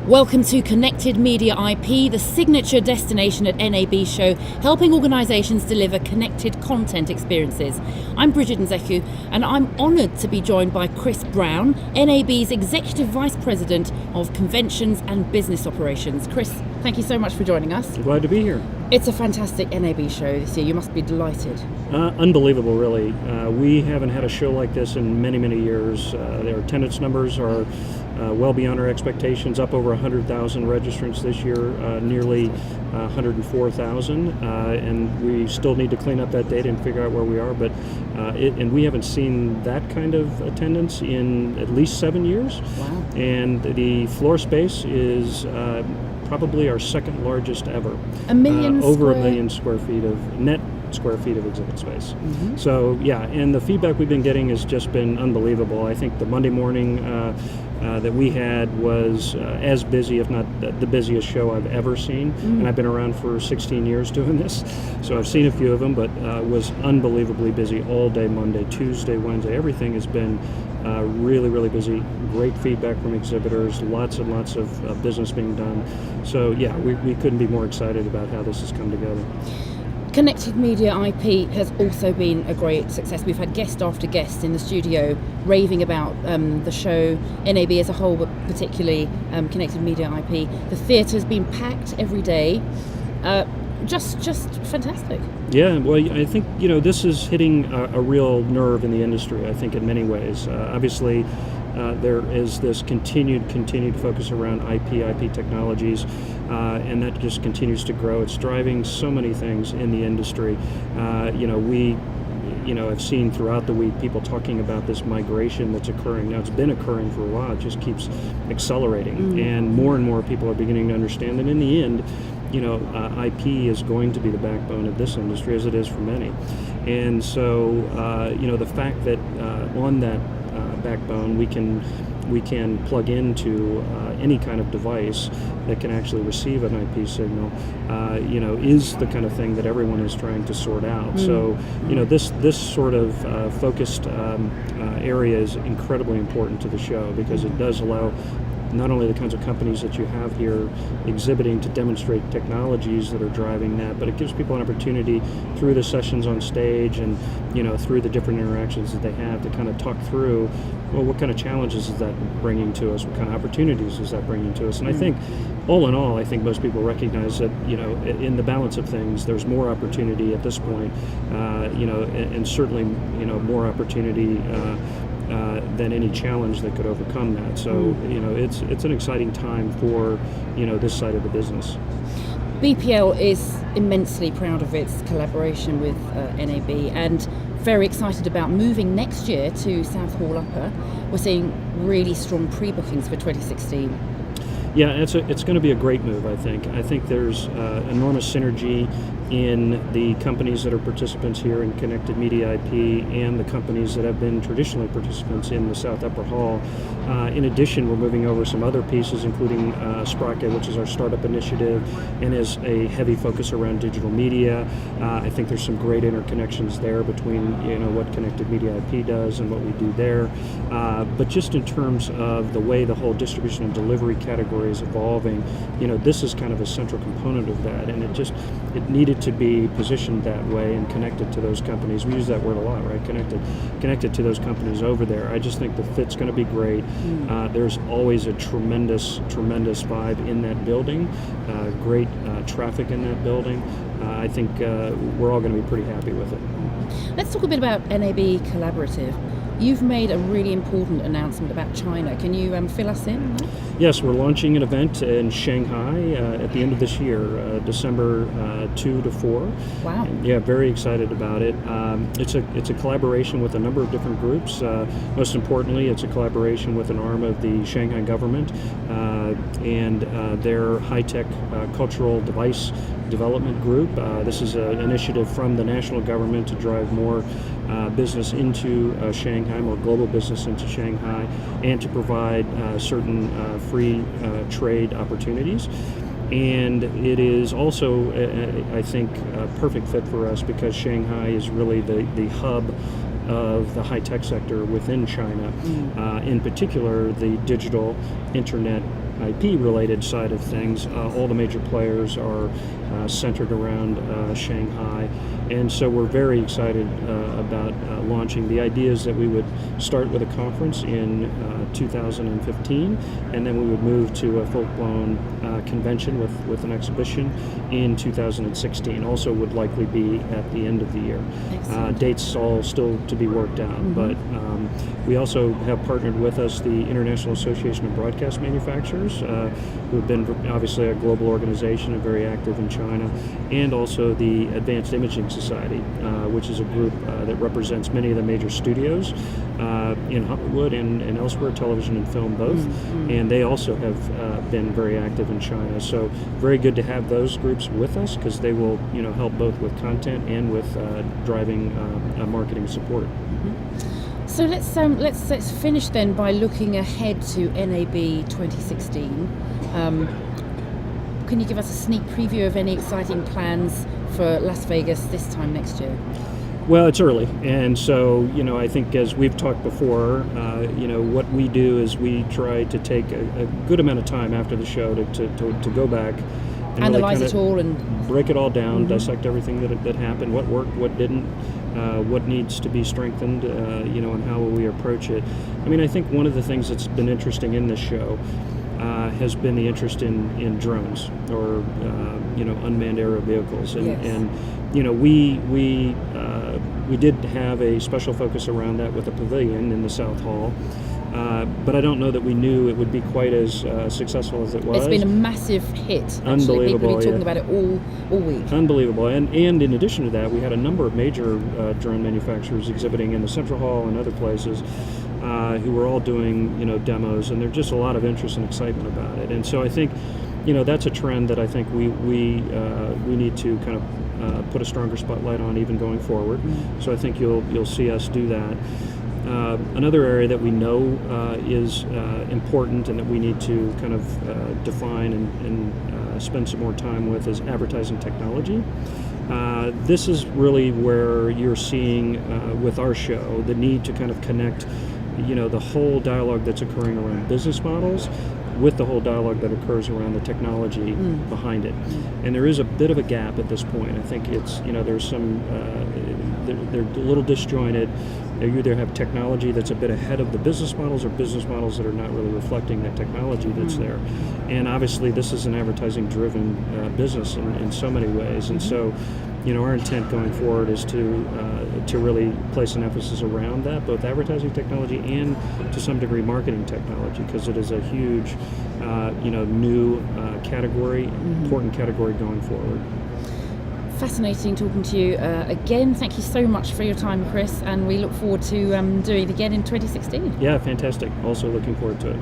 Welcome to Connected Media IP, the signature destination at NAB Show, helping organisations deliver connected content experiences. I'm Bridget Nzeku, and I'm honoured to be joined by Chris Brown, NAB's Executive Vice President of Conventions and Business Operations. Chris, thank you so much for joining us. Glad to be here. It's a fantastic NAB show this year. You must be delighted. Unbelievable, really. We haven't had a show like this in many, many years. Their attendance numbers are well beyond our expectations, up over 100,000 registrants this year, nearly 104,000, and we still need to clean up that data and figure out where we are, but and we haven't seen that kind of attendance in at least 7 years. Wow. And the floor space is probably our second largest ever. Over a million square feet of net square feet of exhibit space. Mm-hmm. So yeah, and the feedback we've been getting has just been unbelievable. I think the Monday morning that we had was as busy, if not the busiest show I've ever seen. And I've been around for 16 years doing this, so I've seen a few of them, but was unbelievably busy all day Monday, Tuesday, Wednesday. Everything has been really, really busy. Great feedback from exhibitors, lots and lots of business being done. So yeah, we couldn't be more excited about how this has come together. Connected Media IP has also been a great success. We've had guest after guest in the studio raving about the show, NAB as a whole, but particularly Connected Media IP. The theatre's been packed every day. Just fantastic. Yeah, well, I think this is hitting a real nerve in the industry. I think in many ways. Obviously, there is this continued focus around IP technologies, and that just continues to grow. It's driving so many things in the industry. I've seen throughout the week people talking about this migration that's occurring. Now, it's been occurring for a while. It just keeps accelerating, and more people are beginning to understand that in the end, IP is going to be the backbone of this industry, as it is for many. And so, the fact that on that backbone we can plug into any kind of device that can actually receive an IP signal, is the kind of thing that everyone is trying to sort out. So, this sort of focused area is incredibly important to the show, because it does allow not only the kinds of companies that you have here exhibiting to demonstrate technologies that are driving that, but it gives people an opportunity through the sessions on stage and through the different interactions that they have to kind of talk through, well, what kind of challenges is that bringing to us, what kind of opportunities is that bringing to us. And I think all in all, I think most people recognize that in the balance of things, there's more opportunity at this point, and certainly more opportunity than any challenge that could overcome that. So it's an exciting time for this side of the business. BPL is immensely proud of its collaboration with NAB and very excited about moving next year to South Hall Upper. We're seeing really strong pre-bookings for 2016. Yeah, it's going to be a great move, I think. I think there's enormous synergy in the companies that are participants here in Connected Media IP and the companies that have been traditionally participants in the South Upper Hall. In addition, we're moving over some other pieces, including Sprocket, which is our startup initiative, and is a heavy focus around digital media. I think there's some great interconnections there between what Connected Media IP does and what we do there. But just in terms of the way the whole distribution and delivery category is evolving, this is kind of a central component of that, and it needed to be positioned that way and connected to those companies. We use that word a lot, right? Connected to those companies over there. I just think the fit's going to be great. There's always a tremendous vibe in that building, great traffic in that building. I think we're all going to be pretty happy with it. Let's talk a bit about NAB Collaborative. You've made a really important announcement about China. Can you fill us in? Yes, we're launching an event in Shanghai at the end of this year, December 2 to 4. Wow. And, yeah, very excited about it. It's a collaboration with a number of different groups. Most importantly, it's a collaboration with an arm of the Shanghai government and their high-tech cultural device development group. This is an initiative from the national government to drive more business into Shanghai, more global business into Shanghai, and to provide certain free trade opportunities. And it is also, I think, a perfect fit for us because Shanghai is really the hub of the high-tech sector within China. In particular, the digital internet IP-related side of things. All the major players are centered around Shanghai. And so we're very excited about launching. The idea is that we would start with a conference in 2015, and then we would move to a full-blown convention with an exhibition in 2016. Also would likely be at the end of the year. Dates all still to be worked out, but we also have partnered with us the International Association of Broadcast Manufacturers, who have been obviously a global organization and very active in China, and also the Advanced Imaging Society, which is a group that represents many of the major studios in Hollywood and elsewhere, television and film both, and they also have been very active in China. So very good to have those groups with us because they will, help both with content and with driving marketing support. So let's finish then by looking ahead to NAB 2016. Can you give us a sneak preview of any exciting plans for Las Vegas this time next year? Well, it's early, and so I think as we've talked before, what we do is we try to take a good amount of time after the show to go back and analyze really it all and break it all down, dissect everything that happened, what worked, what didn't, what needs to be strengthened, and how will we approach it. I mean, I think one of the things that's been interesting in this show has been the interest in drones or unmanned aerial vehicles, and we did have a special focus around that with a pavilion in the South Hall. But I don't know that we knew it would be quite as successful as it was. It's been a massive hit. Actually. Unbelievable. People have been talking about it all week. Unbelievable. And in addition to that, we had a number of major drone manufacturers exhibiting in the Central Hall and other places who were all doing demos, and there's just a lot of interest and excitement about it. And so I think that's a trend that I think we need to kind of put a stronger spotlight on even going forward. So I think you'll see us do that. Another area that we know is important and that we need to kind of define and spend some more time with is advertising technology. This is really where you're seeing with our show the need to kind of connect the whole dialogue that's occurring around business models with the whole dialogue that occurs around the technology behind it. And there is a bit of a gap at this point. I think it's, there's some, they're a little disjointed. You either have technology that's a bit ahead of the business models or business models that are not really reflecting that technology that's there. And obviously this is an advertising-driven business in so many ways. And so, our intent going forward is to really place an emphasis around that, both advertising technology and to some degree marketing technology, because it is a huge, new category, important category going forward. Fascinating talking to you again. Thank you so much for your time, Chris, and we look forward to doing it again in 2016. Yeah, fantastic. Also looking forward to it.